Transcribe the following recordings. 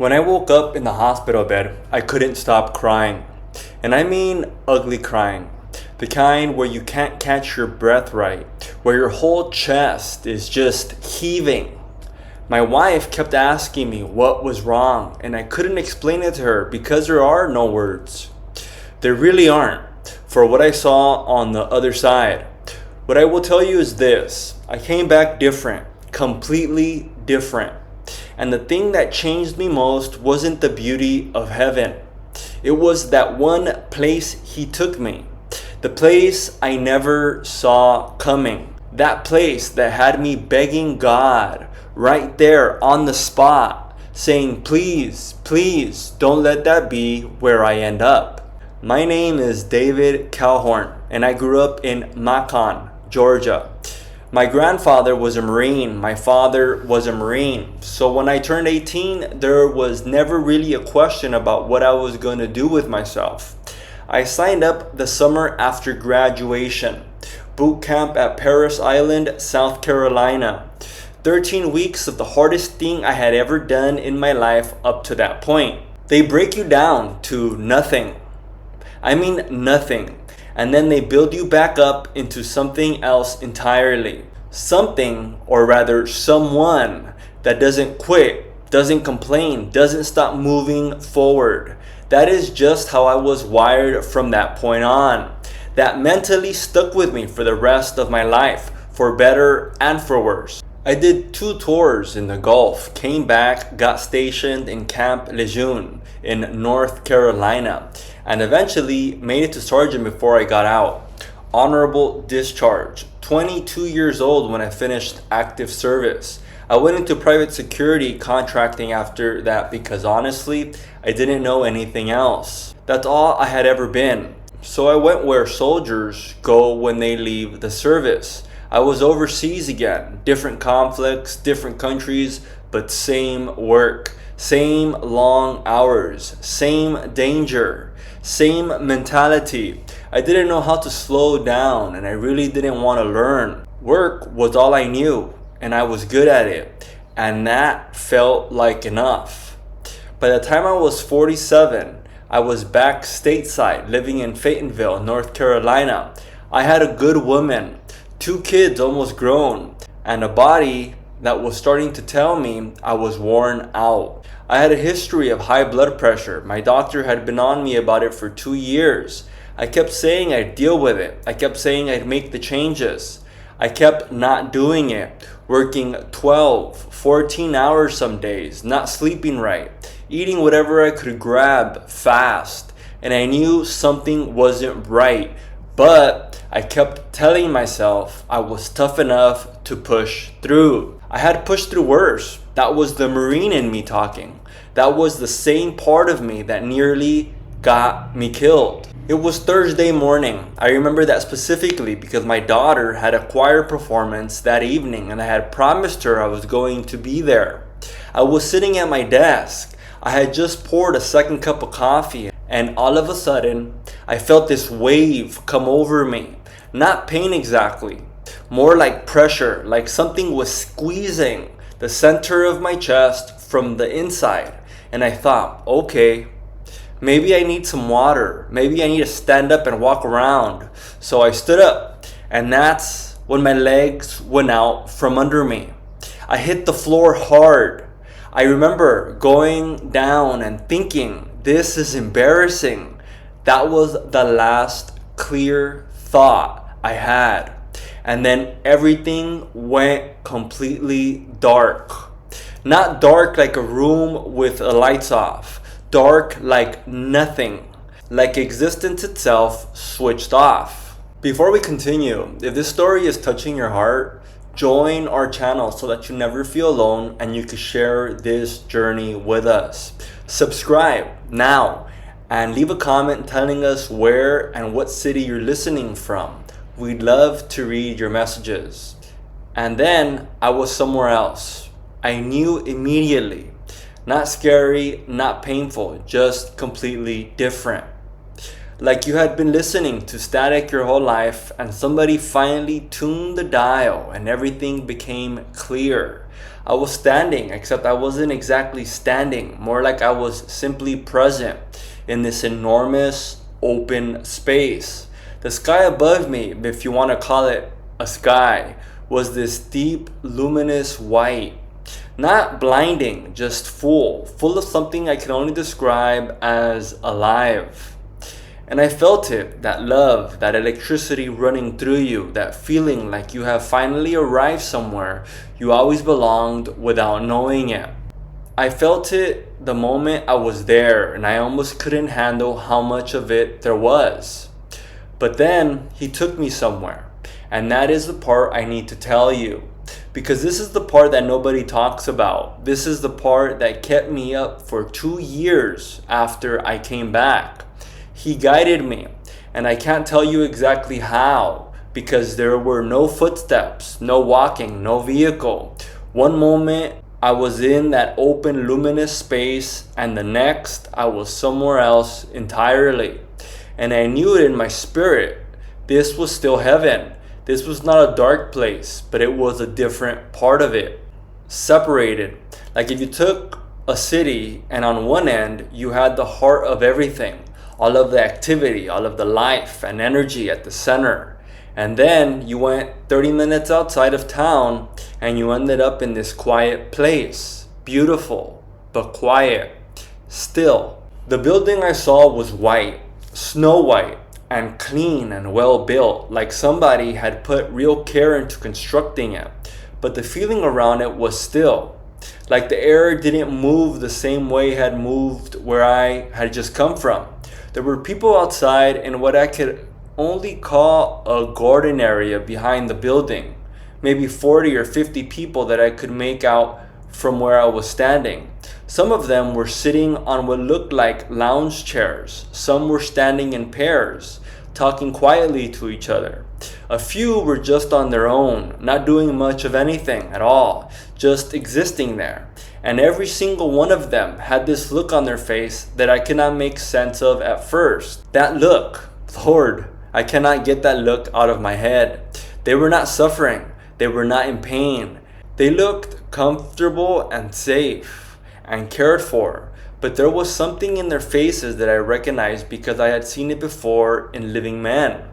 When I woke up in the hospital bed, I couldn't stop crying. And I mean ugly crying. The kind where you can't catch your breath right, where your whole chest is just heaving. My wife kept asking me what was wrong, and I couldn't explain it to her because there are no words. There really aren't, for what I saw on the other side. What I will tell you is this: I came back different, completely different. And the thing that changed me most wasn't the beauty of heaven. It was that one place he took me. The place I never saw coming. That place that had me begging God right there on the spot, saying, please, please don't let that be where I end up. My name is David Calhoun, and I grew up in Macon, Georgia. My grandfather was a Marine. My father was a Marine. So when I turned 18, there was never really a question about what I was going to do with myself. I signed up the summer after graduation. Boot camp at Parris Island, South Carolina. 13 weeks of the hardest thing I had ever done in my life up to that point. They break you down to nothing. I mean nothing. And then they build you back up into something else entirely. Something, or rather someone, that doesn't quit, doesn't complain, doesn't stop moving forward. That is just how I was wired from that point on. That mentally stuck with me for the rest of my life, for better and for worse. I did 2 tours in the Gulf, came back, got stationed in Camp Lejeune in North Carolina, and eventually made it to sergeant before I got out. Honorable discharge. 22 years old when I finished active service. I went into private security contracting after that because honestly, I didn't know anything else. That's all I had ever been. So I went where soldiers go when they leave the service. I was overseas again. Different conflicts, different countries, but same work. Same long hours. Same danger. Same mentality. I didn't know how to slow down, and I really didn't want to learn. Work was all I knew, and I was good at it, and that felt like enough. By the time I was 47, I was back stateside, living in Fayetteville, North Carolina. I had a good woman, 2 kids almost grown, and a body that was starting to tell me I was worn out. I had a history of high blood pressure. My doctor had been on me about it for 2 years. I kept saying I'd deal with it. I kept saying I'd make the changes. I kept not doing it, working 12, 14 hours some days, not sleeping right, eating whatever I could grab fast. And I knew something wasn't right, but I kept telling myself I was tough enough to push through. I had pushed through worse. That was the Marine in me talking. That was the same part of me that nearly got me killed. It was Thursday morning. I remember that specifically because my daughter had a choir performance that evening and I had promised her I was going to be there. I was sitting at my desk. I had just poured a second cup of coffee and all of a sudden I felt this wave come over me. Not pain exactly, more like pressure, like something was squeezing the center of my chest from the inside. And I thought, okay, maybe I need some water. Maybe I need to stand up and walk around. So I stood up, and that's when my legs went out from under me. I hit the floor hard. I remember going down and thinking, this is embarrassing. That was the last clear thought I had. And then everything went completely dark. Not dark like a room with the lights off. Dark like nothing. Like existence itself switched off. Before we continue, if this story is touching your heart, join our channel so that you never feel alone and you can share this journey with us. Subscribe now and leave a comment telling us where and what city you're listening from. We'd love to read your messages. And then I was somewhere else. I knew immediately. Not scary, not painful, just completely different. Like you had been listening to static your whole life and somebody finally tuned the dial and everything became clear. I was standing, except I wasn't exactly standing, more like I was simply present in this enormous open space. The sky above me, if you want to call it a sky, was this deep, luminous white. Not blinding, just full of something I can only describe as alive. And I felt it, that love, that electricity running through you, that feeling like you have finally arrived somewhere you always belonged without knowing it. I felt it the moment I was there, and I almost couldn't handle how much of it there was. But then he took me somewhere, and that is the part I need to tell you. Because this is the part that nobody talks about. This is the part that kept me up for 2 years after I came back. He guided me, and I can't tell you exactly how, because there were no footsteps, no walking, no vehicle. One moment I was in that open luminous space, and the next I was somewhere else entirely. And I knew it in my spirit. This was still heaven. This was not a dark place, but it was a different part of it. Separated. Like if you took a city and on one end you had the heart of everything, all of the activity, all of the life and energy at the center. And then you went 30 minutes outside of town and you ended up in this quiet place. Beautiful, but quiet. Still. The building I saw was white, snow white, and clean and well built, like somebody had put real care into constructing it. But the feeling around it was still. Like the air didn't move the same way it had moved where I had just come from. There were people outside in what I could only call a garden area behind the building. Maybe 40 or 50 people that I could make out from where I was standing. Some of them were sitting on what looked like lounge chairs. Some were standing in pairs, talking quietly to each other. A few were just on their own, not doing much of anything at all, just existing there. And every single one of them had this look on their face that I could not make sense of at first. That look, Lord, I cannot get that look out of my head. They were not suffering. They were not in pain. They looked comfortable and safe and cared for. But there was something in their faces that I recognized because I had seen it before in living men.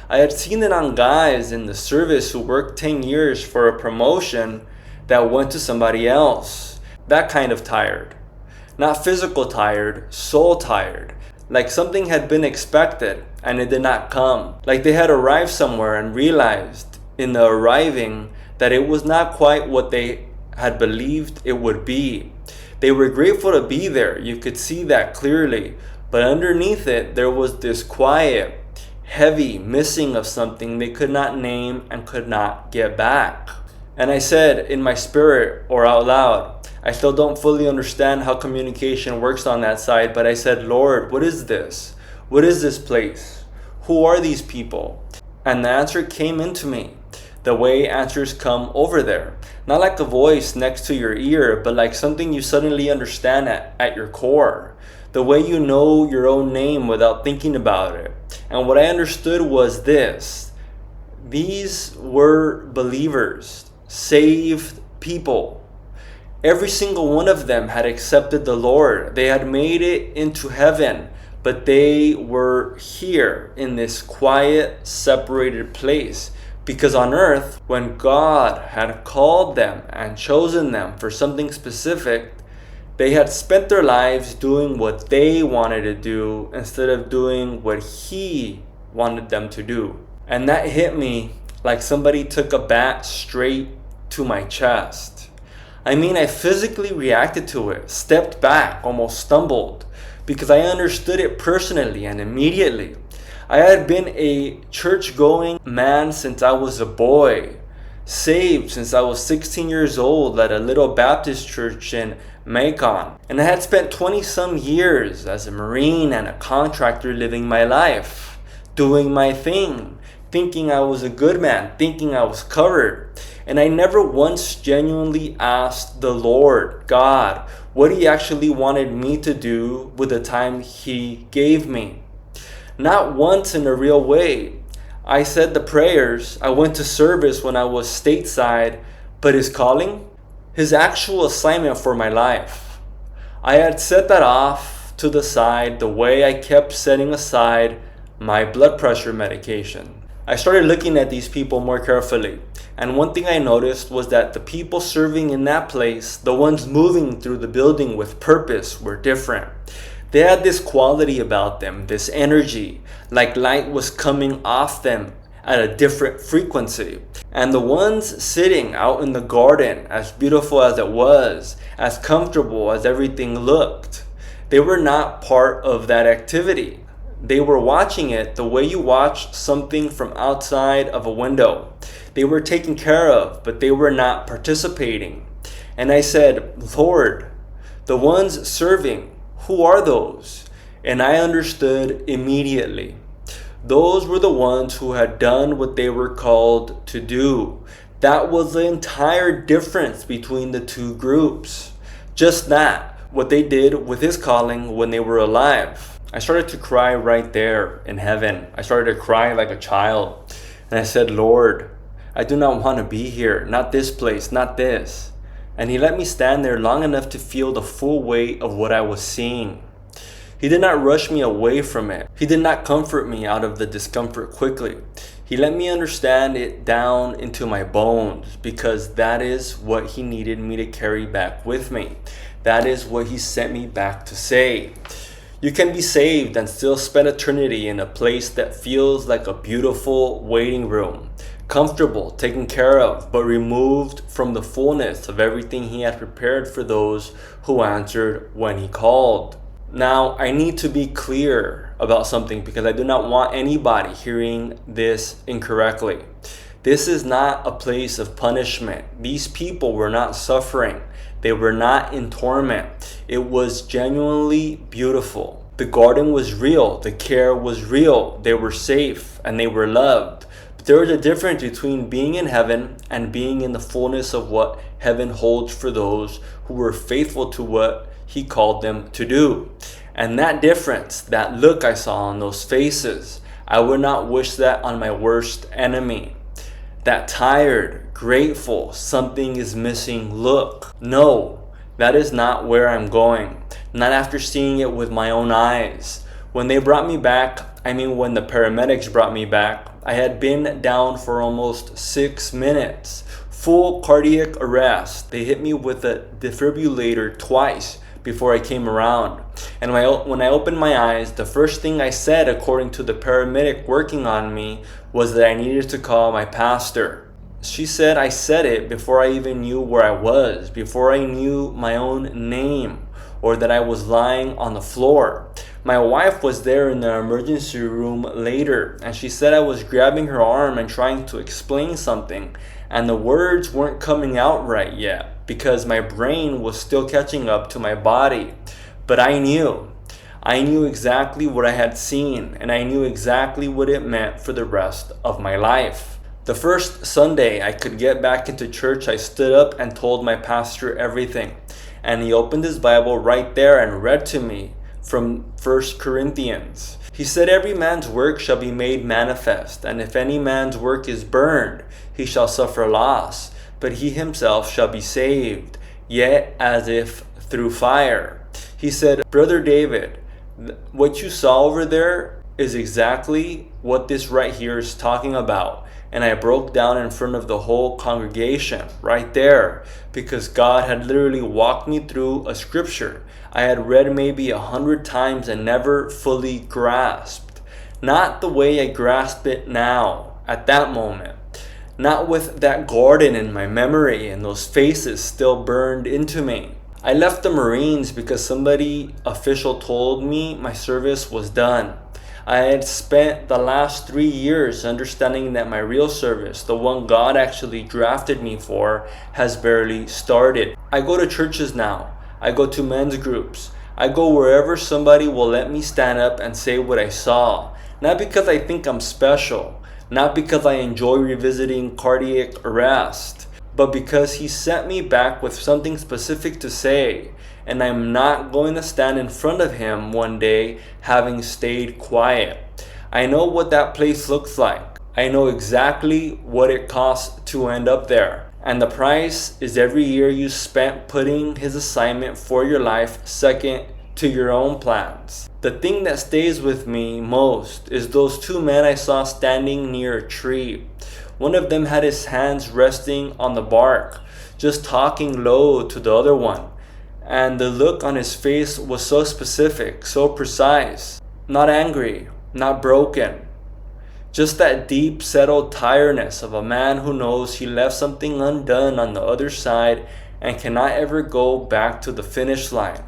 I had seen it on guys in the service who worked 10 years for a promotion that went to somebody else. That kind of tired. Not physical tired, soul tired. Like something had been expected and it did not come. Like they had arrived somewhere and realized in the arriving that it was not quite what they had believed it would be. They were grateful to be there. You could see that clearly. But underneath it, there was this quiet, heavy missing of something they could not name and could not get back. And I said in my spirit or out loud, I still don't fully understand how communication works on that side, but I said, Lord, what is this? What is this place? Who are these people? And the answer came into me. The way answers come over there. Not like a voice next to your ear, but like something you suddenly understand at your core. The way you know your own name without thinking about it. And what I understood was this. These were believers, saved people. Every single one of them had accepted the Lord. They had made it into heaven, but they were here in this quiet, separated place. Because on earth, when God had called them and chosen them for something specific, they had spent their lives doing what they wanted to do instead of doing what He wanted them to do. And that hit me like somebody took a bat straight to my chest. I mean, I physically reacted to it, stepped back, almost stumbled, because I understood it personally and immediately. I had been a church-going man since I was a boy, saved since I was 16 years old at a little Baptist church in Macon. And I had spent 20-some years as a Marine and a contractor living my life, doing my thing, thinking I was a good man, thinking I was covered. And I never once genuinely asked the Lord, God, what He actually wanted me to do with the time He gave me. Not once in a real way. I said the prayers. I went to service when I was stateside, but His calling, his actual assignment for my life. I had set that off to the side the way I kept setting aside my blood pressure medication. I started looking at these people more carefully, and one thing I noticed was that the people serving in that place, the ones moving through the building with purpose, were different. They had this quality about them, this energy, like light was coming off them at a different frequency. And the ones sitting out in the garden, as beautiful as it was, as comfortable as everything looked, they were not part of that activity. They were watching it the way you watch something from outside of a window. They were taken care of, but they were not participating. And I said, Lord, the ones serving, who are those? And I understood immediately. Those were the ones who had done what they were called to do. That was the entire difference between the two groups. Just that, what they did with his calling when they were alive. I started to cry right there in heaven. I started to cry like a child. And I said, Lord, I do not want to be here. Not this place, not this. And he let me stand there long enough to feel the full weight of what I was seeing. He did not rush me away from it. He did not comfort me out of the discomfort quickly. He let me understand it down into my bones, because that is what he needed me to carry back with me. That is what he sent me back to say. You can be saved and still spend eternity in a place that feels like a beautiful waiting room, comfortable, taken care of, but removed from the fullness of everything he had prepared for those who answered when he called. Now, I need to be clear about something, because I do not want anybody hearing this incorrectly. This is not a place of punishment. These people were not suffering. They were not in torment. It was genuinely beautiful. The garden was real. The care was real. They were safe and they were loved. But there is a difference between being in heaven and being in the fullness of what heaven holds for those who were faithful to what he called them to do. And that difference, that look I saw on those faces, I would not wish that on my worst enemy. That tired, grateful, something is missing look. No, that is not where I'm going. Not after seeing it with my own eyes. When they brought me back, when the paramedics brought me back, I had been down for almost 6 minutes. Full cardiac arrest. They hit me with a defibrillator twice before I came around. And when I opened my eyes, the first thing I said, according to the paramedic working on me, was that I needed to call my pastor. She said I said it before I even knew where I was, before I knew my own name, or that I was lying on the floor. My wife was there in the emergency room later, and she said I was grabbing her arm and trying to explain something, and the words weren't coming out right yet, because my brain was still catching up to my body. But I knew exactly what I had seen, and I knew exactly what it meant for the rest of my life. The first Sunday I could get back into church, I stood up and told my pastor everything. And he opened his Bible right there and read to me from 1 Corinthians. He said, every man's work shall be made manifest, and if any man's work is burned, he shall suffer loss, but he himself shall be saved, yet as if through fire. He said, Brother David, what you saw over there is exactly what this right here is talking about. And I broke down in front of the whole congregation right there, because God had literally walked me through a scripture I had read maybe 100 times and never fully grasped. Not the way I grasp it now, at that moment. Not with that garden in my memory and those faces still burned into me. I left the Marines because somebody official told me my service was done. I had spent the last 3 years understanding that my real service, the one God actually drafted me for, has barely started. I go to churches now. I go to men's groups. I go wherever somebody will let me stand up and say what I saw. Not because I think I'm special, not because I enjoy revisiting cardiac arrest, but because he sent me back with something specific to say, and I'm not going to stand in front of him one day having stayed quiet. I know what that place looks like. I know exactly what it costs to end up there. And the price is every year you spent putting his assignment for your life second to your own plans. The thing that stays with me most is those two men I saw standing near a tree. One of them had his hands resting on the bark, just talking low to the other one. And the look on his face was so specific, so precise. Not angry, not broken. Just that deep, settled tiredness of a man who knows he left something undone on the other side and cannot ever go back to the finish line.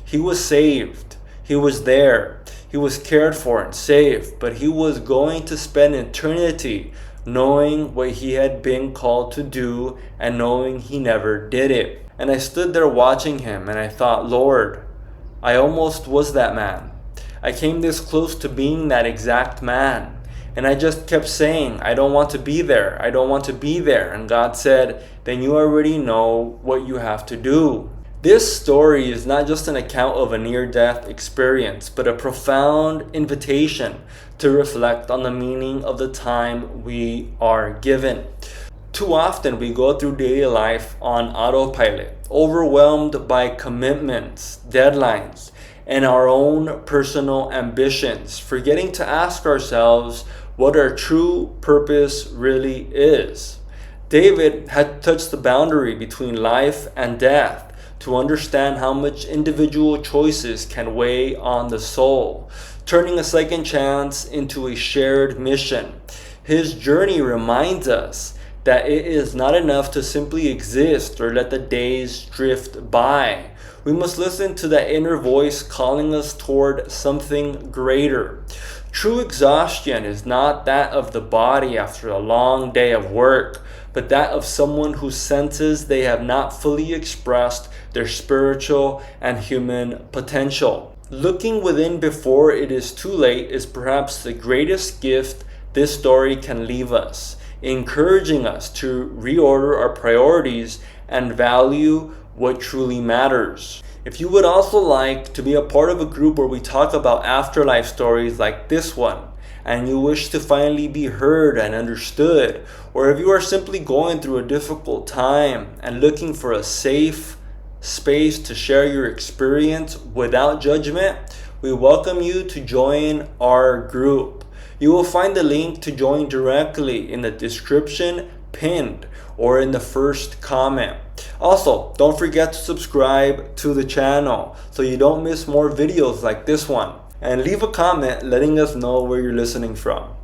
He was saved. He was there. He was cared for and safe, but he was going to spend eternity knowing what he had been called to do and knowing he never did it. And I stood there watching him and I thought, Lord, I almost was that man. I came this close to being that exact man. And I just kept saying, I don't want to be there. I don't want to be there. And God said, then you already know what you have to do. This story is not just an account of a near-death experience, but a profound invitation to reflect on the meaning of the time we are given. Too often we go through daily life on autopilot, overwhelmed by commitments, deadlines, and our own personal ambitions, forgetting to ask ourselves what our true purpose really is. David had touched the boundary between life and death to understand how much individual choices can weigh on the soul, turning a second chance into a shared mission. His journey reminds us that it is not enough to simply exist or let the days drift by. We must listen to that inner voice calling us toward something greater. True exhaustion is not that of the body after a long day of work, but that of someone who senses they have not fully expressed their spiritual and human potential. Looking within before it is too late is perhaps the greatest gift this story can leave us, encouraging us to reorder our priorities and value what truly matters. If you would also like to be a part of a group where we talk about afterlife stories like this one, and you wish to finally be heard and understood, or if you are simply going through a difficult time and looking for a safe space to share your experience without judgment, we welcome you to join our group. You will find the link to join directly in the description pinned or in the first comment. Also, don't forget to subscribe to the channel so you don't miss more videos like this one. And leave a comment letting us know where you're listening from.